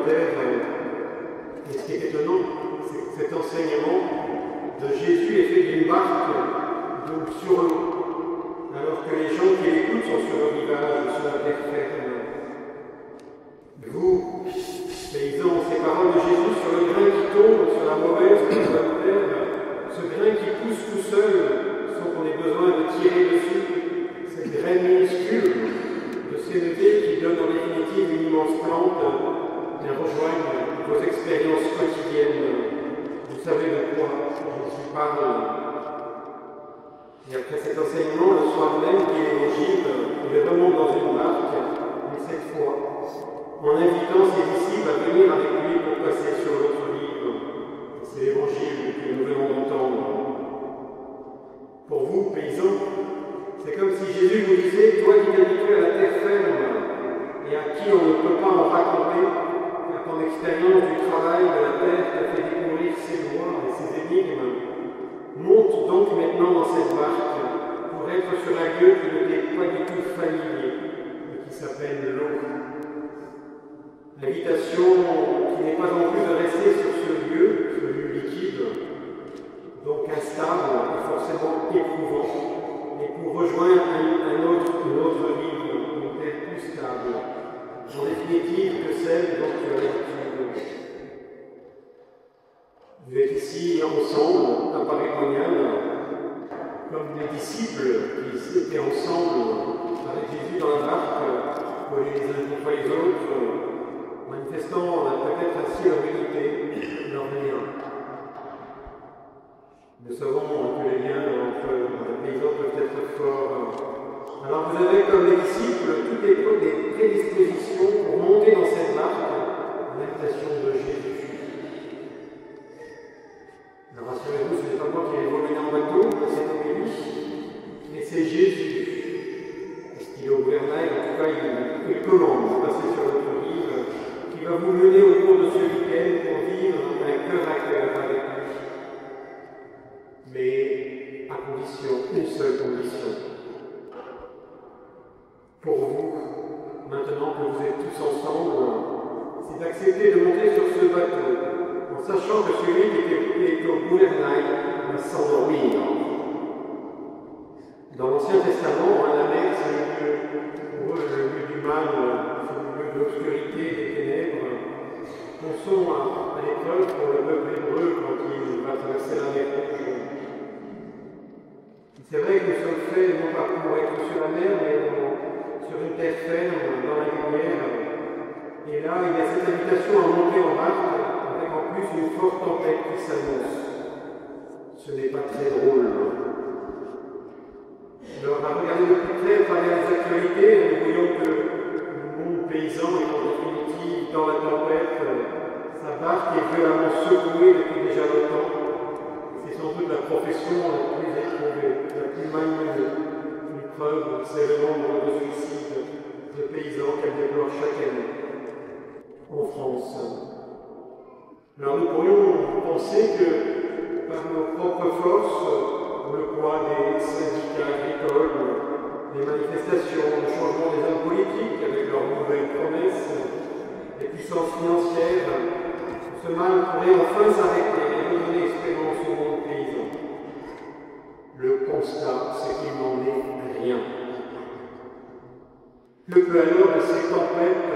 commentaires. Et ce qui est étonnant, c'est que cet enseignement de Jésus est fait d'une barque, donc sur l'eau, alors que les gens qui l'écoutent sont sur le rivage, sur la terre ferme. Vous, paysans, ces paroles de Jésus sur le grain qui tombe, sur la mauvaise, sur la bonne terre, ce grain qui pousse tout seul, sans qu'on ait besoin de tirer dessus, cette graine minuscule de CNT qui donne en définitive une immense plante, bien rejoignent vos expériences quotidiennes. Vous savez de quoi je parle. Et après cet enseignement, le soir même, qui est l'évangile, il remonte dans une barque, mais cette fois, en invitant ses disciples à venir avec lui pour passer sur l'autre rive. C'est l'évangile que nous venons d'entendre. Pour vous, paysans, c'est comme si Jésus vous disait, toi qui t'es habitué à la terre ferme et à qui on ne peut pas en raconter, car ton expérience du travail de la terre t'a fait découvrir ses lois et ses énigmes, monte donc maintenant dans cette barque pour être sur un lieu qui ne t'est pas du tout familier et qui s'appelle l'eau. L'invitation qui n'est pas non plus de rester sur ce lieu liquide, donc instable et forcément éprouvant, mais pour rejoindre une autre ligne, une terre plus stable, en définitive que celle dont tu as l'habitude. Vous êtes ici ensemble, à Paris-Monial, comme des disciples qui étaient ensemble avec Jésus dans la barque, pour les uns contre les autres, manifestant peut-être ainsi leur unité, leur lien. Nous savons que les liens entre les paysans peuvent être forts. Alors vous avez comme les disciples toutes les prédispositions pour monter dans cette barque, l'invitation de Jésus. Alors rassurez-vous, ce n'est pas moi qui ai volé en bateau, c'est homélie, mais c'est Jésus. Parce qu'il est au gouvernail, en tout cas il commande de passer sur notre rive, qui va vous mener au cours de ce week-end pour vivre un cœur à cœur avec lui. Mais à condition, une seule condition. Pour vous, maintenant que vous êtes tous ensemble, c'est d'accepter de monter sur ce bateau, en sachant que celui qui est au gouvernail va s'endormir. Dans l'Ancien Testament, la mer, c'est le lieu du mal, de l'obscurité, des ténèbres, pensons à l'épreuve pour le peuple hébreu quand il va traverser la mer Rouge. C'est vrai que nous sommes faits non pas pour être sur la mer, mais sur une terre ferme, dans la lumière. Et là, il y a cette invitation à monter en barque, avec en plus une forte tempête qui s'annonce. Ce n'est pas très drôle. Alors, à regarder de plus près à travers les actualités, nous voyons que paysan est en définitive dans la tempête, sa barque est violemment secouée depuis déjà longtemps. C'est sans doute la profession la plus éprouvée, la plus malmenée. Une preuve, c'est le nombre de suicides de paysans qu'elle déplore chaque année en France. Alors nous pourrions penser que par nos propres forces, le poids des syndicats agricoles, les manifestations, le changement des hommes politiques avec leurs nouvelles promesses, les puissances financières, ce mal pourrait enfin s'arrêter et redonner espérance au monde paysan. Le constat, c'est qu'il n'en est rien. Que peut alors de ces tempêtes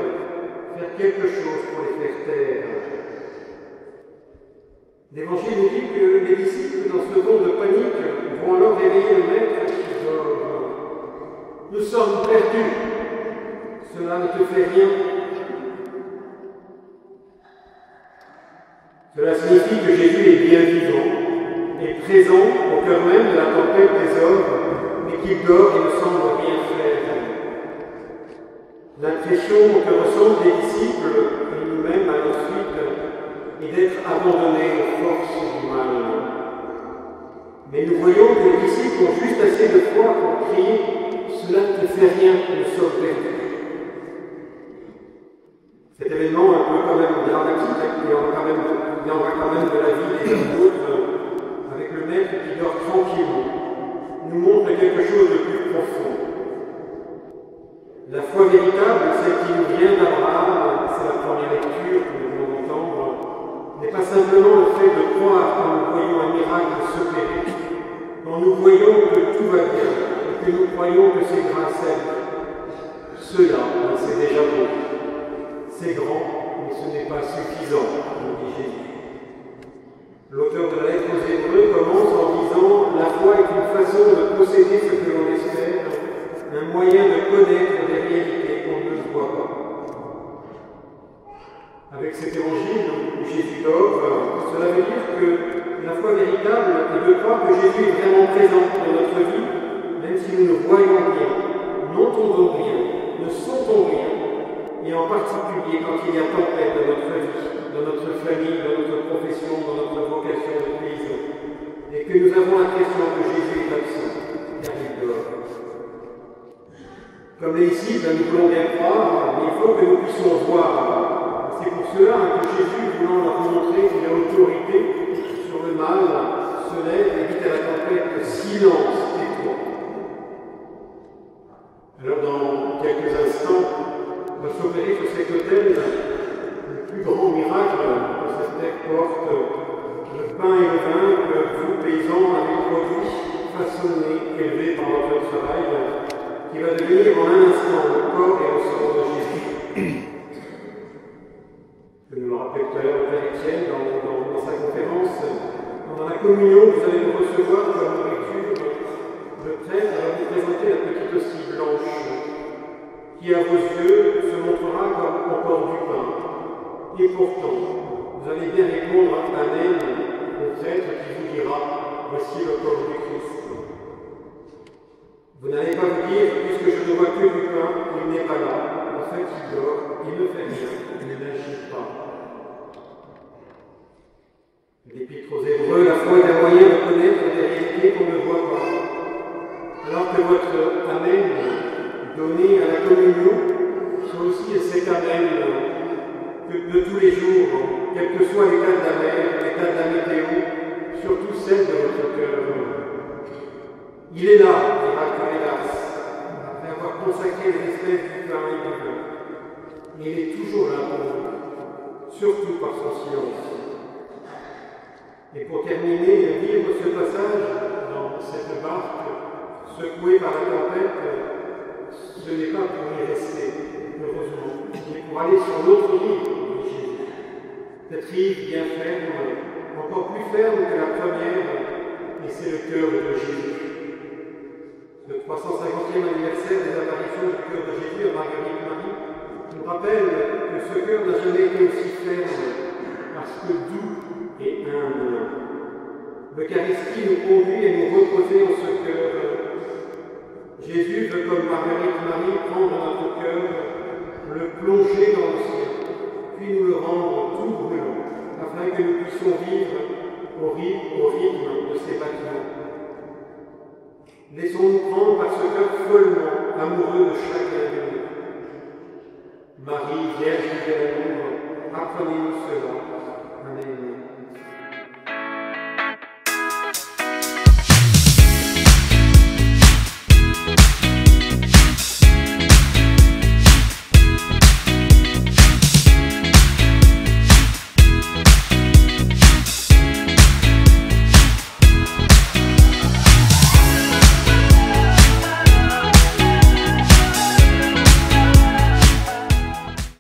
faire quelque chose pour les faire taire? L'Évangile nous dit que les disciples, dans ce vent de panique, vont alors réveiller le maître qui dort. Nous sommes perdus. Cela ne te fait rien. Cela signifie que Jésus est bien vivant, est présent au cœur même de la tempête des hommes, mais qu'il dort et ne semble rien faire. L'impression que ressentent les disciples, et nous-mêmes à la suite, est d'être abandonnés aux forces du mal. Mais nous voyons que les disciples ont juste assez de foi pour crier « Cela ne te fait rien, nous sommes perdus ». Cet événement un peu quand même dramatique, il en va quand même de la vie des autres, avec le maître qui dort tranquillement, nous montre quelque chose de plus profond. La foi véritable, celle qui nous vient d'Abraham, c'est la première lecture que nous mais ce n'est pas suffisant, nous dit Jésus. L'auteur de la lettre aux Hébreux commence en disant « La foi est une façon de posséder ce que l'on espère, un moyen de connaître des réalités qu'on ne voit pas. » Avec cet évangile où Jésus dort, cela veut dire que la foi véritable est de croire que Jésus est vraiment présent dans notre vie, même si nous ne voyons rien, n'entendons rien, ne sentons rien, et en particulier quand il y a tempête dans notre vie, dans notre famille, dans notre profession, dans notre vocation de paysan, et que nous avons l'impression que Jésus est absent, car il dort. Comme les disciples, nous voulons bien croire, mais il faut que nous puissions voir. C'est pour cela que Jésus, voulant leur montrer qu'il a autorité sur le mal, se lève et dit à la tempête « Silence, tais-toi ». Alors dans quelques instants, va s'opérer sur cet autel le plus grand miracle que cette terre porte, le pain et le vin que vous, paysans, avez produits, façonnés, élevés par votre travail, qui va devenir en un instant le corps et le sang de Jésus. Que nous le rappelle tout à l'heure le Père Étienne dans sa conférence, dans la communion, vous allez nous recevoir comme nourriture. Le prêtre va vous présenter la petite hostie blanche qui, à vos yeux, se montrera comme encore du pain. Et pourtant, vous allez bien répondre Amen au prêtre qui vous dira voici le corps du Christ. Vous n'allez pas vous dire puisque je ne vois que du pain, il n'est pas là. En fait, il dort, il ne fait rien, il n'agit pas. L'Épître aux Hébreux, la foi est un moyen de connaître des réalités qu'on ne voit pas. Alors que votre Amen donné à la communion soit aussi cet Amen de tous les jours, quel que soit l'état de la mer, l'état de la météo, surtout celle de votre cœur. Il est là, dira Corélas, après avoir consacré les espèces du pain et du vin. Mais il est toujours là pour vous, surtout par son silence. Et pour terminer, vivre ce passage dans cette barque, secouée par la tempête, ce n'est pas pour y rester, heureusement, mais pour aller sur l'autre rive, dit Jésus. Cette rive bien ferme, encore plus ferme que la première, et c'est le cœur de Jésus. Le 350e anniversaire des apparitions du cœur de Jésus à Marguerite Marie nous rappelle que ce cœur n'a jamais été aussi ferme, parce que doux et humble. L'Eucharistie nous conduit et nous reposer en ce cœur. Jésus veut, comme Marguerite Marie, prendre notre cœur, le plonger dans le ciel, puis nous le rendre tout brûlant, afin que nous puissions vivre au rythme de ses battements. Laissons-nous prendre par ce cœur follement amoureux de chacun de nous. Marie, Vierge de